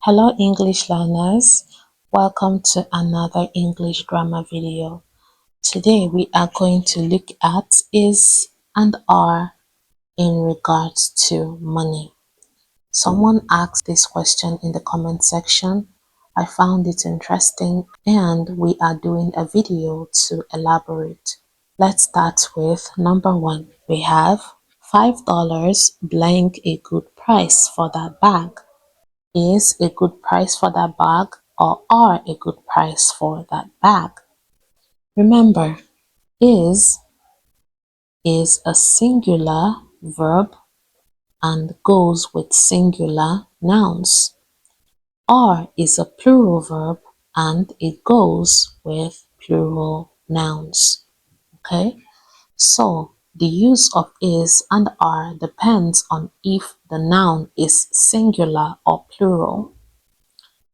Hello English learners, welcome to another English grammar video. Today we are going to look at is and are in regards to money. Someone asked this question in the comment section. I found it interesting and we are doing a video to elaborate. Let's start with number 1. We have $5 blank a good price for that bag. Is a good price for that bag or are a good price for that bag? Remember, is a singular verb and goes with singular nouns. Are is a plural verb and it goes with plural nouns. Okay, so the use of is and are depends on if the noun is singular or plural.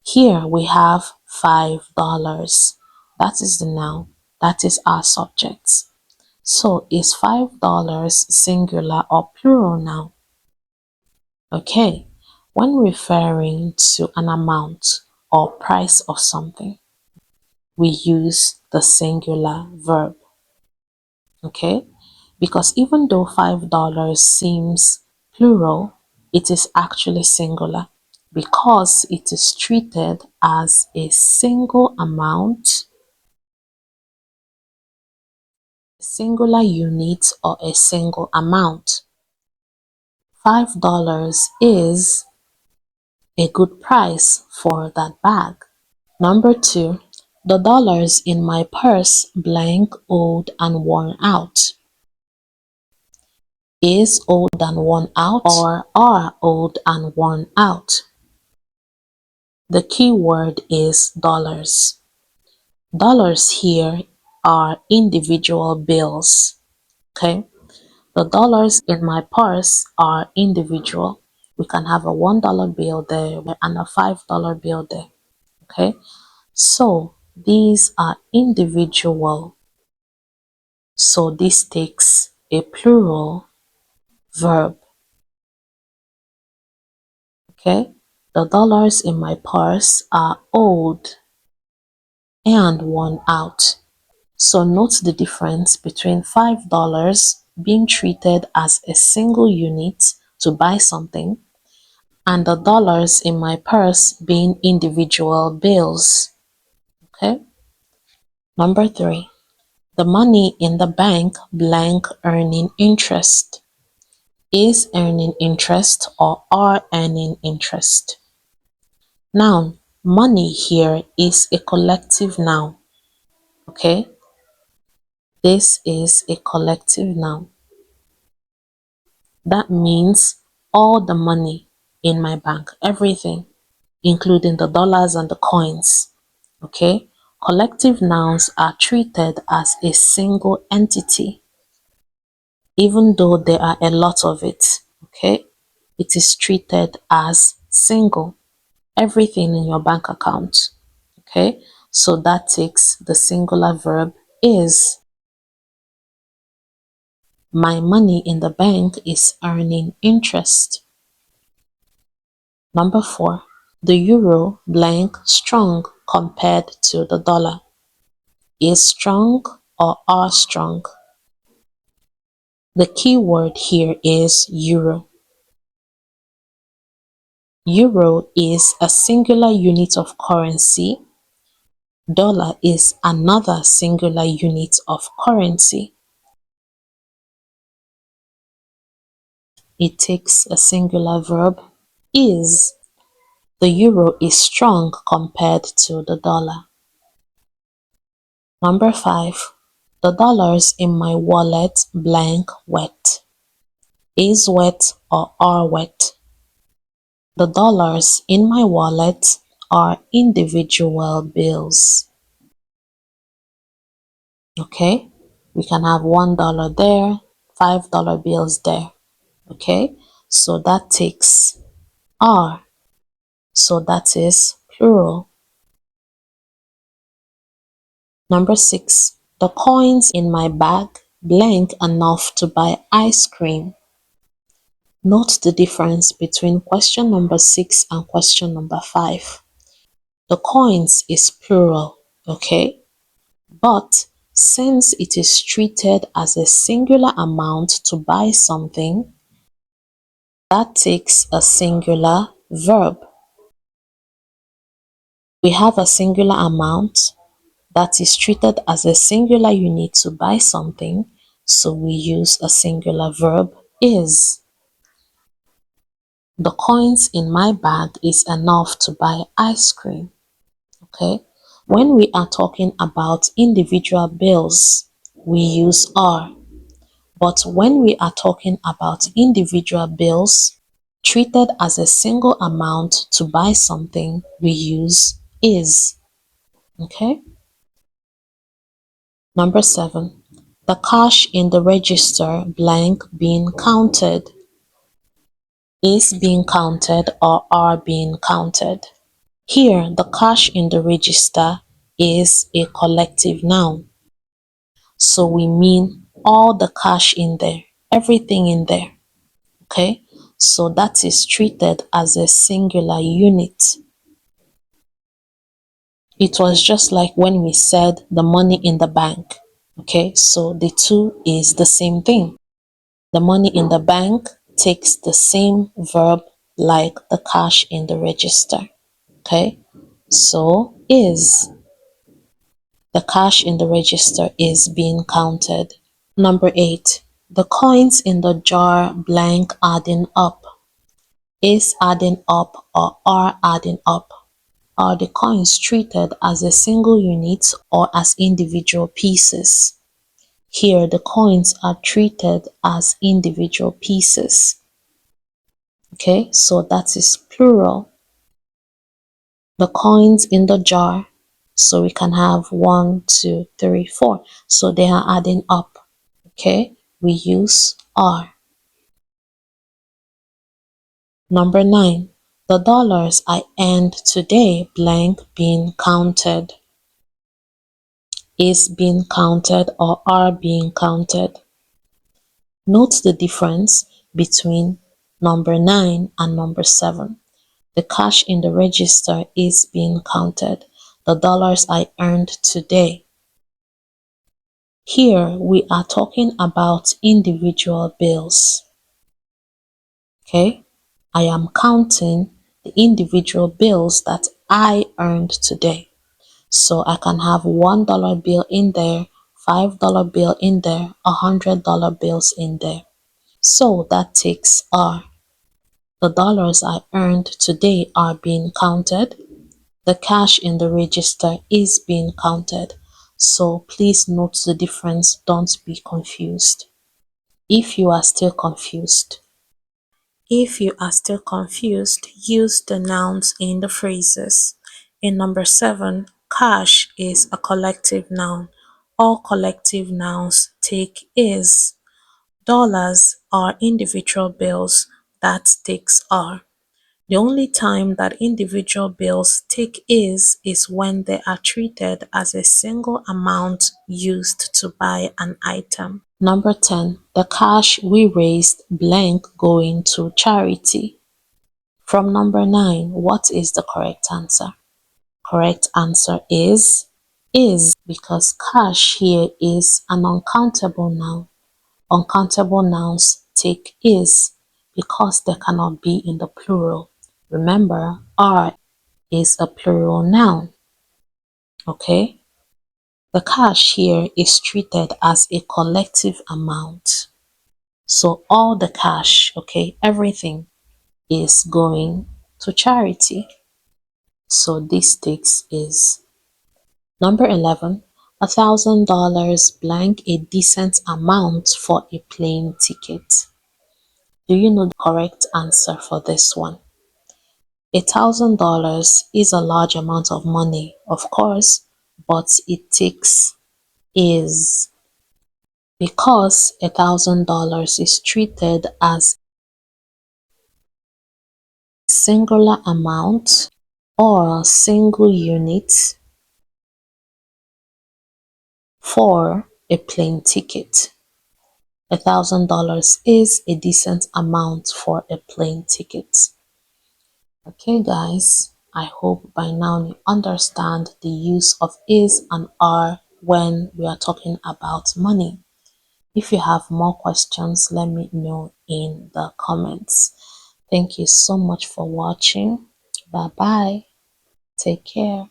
Here we have $5. That is the noun. That is our subject. So is $5 singular or plural now? Okay. When referring to an amount or price of something, we use the singular verb. Okay. Because even though $5 seems plural, it is actually singular because it is treated as a single amount, a singular unit, or a single amount. $5 is a good price for that bag. Number 2, the dollars in my purse blank old and worn out. Is old and worn out or are old and worn out? The key word is dollars. Dollars here are individual bills. Okay, the dollars in my purse are individual. We can have a $1 bill there and a $5 bill there. Okay, so these are individual. So this takes a plural verb. Okay, the dollars in my purse are old and worn out. So note the difference between $5 being treated as a single unit to buy something and the dollars in my purse being individual bills. Okay. Number 3, the money in the bank blank earning interest. Is earning interest or are earning interest? Noun, money here is a collective noun. Okay. This is a collective noun. That means all the money in my bank, everything, including the dollars and the coins. Okay? Collective nouns are treated as a single entity, even though there are a lot of it. Okay? It is treated as single. Everything in your bank account. Okay? So that takes the singular verb is. My money in the bank is earning interest. Number 4, the euro blank strong compared to the dollar. Is strong or are strong? The key word here is euro. Euro is a singular unit of currency. Dollar is another singular unit of currency. It takes a singular verb, is. The euro is strong compared to the dollar. Number 5, the dollars in my wallet blank wet. Is wet or are wet? The dollars in my wallet are individual bills. Okay, we can have $1 there, $5 bills there. Okay, so that takes are. So that is plural. Number 6, the coins in my bag blank enough to buy ice cream. Note the difference between question number 6 and question number 5. The coins is plural, okay? But since it is treated as a singular amount to buy something, that takes a singular verb. We have a singular amount that is treated as a singular unit to buy something, so we use a singular verb is. The coins in my bag is enough to buy ice cream. Okay? When we are talking about individual bills, we use are. But when we are talking about individual bills treated as a single amount to buy something, we use is. Okay? Number 7. The cash in the register blank being counted. Is being counted or are being counted. Here, the cash in the register is a collective noun. So we mean all the cash in there, everything in there. Okay? So that is treated as a singular unit. It was just like when we said the money in the bank. Okay? So the two is the same thing. The money in the bank takes the same verb like the cash in the register. Okay? So is. The cash in the register is being counted. Number 8. The coins in the jar blank adding up. Is adding up or are adding up. Are the coins treated as a single unit or as individual pieces? Here, the coins are treated as individual pieces. Okay, so that is plural. The coins in the jar, so we can have 1, 2, 3, 4. So they are adding up. Okay, we use are. Number 9. The dollars I earned today blank being counted. Is being counted or are being counted. Note the difference between number 9 and number 7. The cash in the register is being counted. The dollars I earned today. Here we are talking about individual bills. Okay? I am counting the individual bills that I earned today. So I can have $1 bill in there, $5 bill in there, $100 bills in there. So that takes are. The dollars I earned today are being counted. The cash in the register is being counted. So please note the difference. Don't be confused. If you are still confused, use the nouns in the phrases. In number 7, cash is a collective noun. All collective nouns take is. Dollars are individual bills. That takes are. The only time that individual bills take is when they are treated as a single amount used to buy an item. Number 10. The cash we raised blank going to charity. From number 9, what is the correct answer? Correct answer is because cash here is an uncountable noun. Uncountable nouns take is because they cannot be in the plural. Remember, are is a plural noun. Okay? The cash here is treated as a collective amount. So all the cash, okay, everything is going to charity. So this takes is. Number 11, $1,000 blank a decent amount for a plane ticket. Do you know the correct answer for this one? $1,000 is a large amount of money, of course, but it takes is because $1,000 is treated as a singular amount or single unit for a plane ticket. $1,000 is a decent amount for a plane ticket. Okay guys, I hope by now you understand the use of is and are when we are talking about money. If you have more questions, let me know in the comments. Thank you so much for watching. Bye bye. Take care.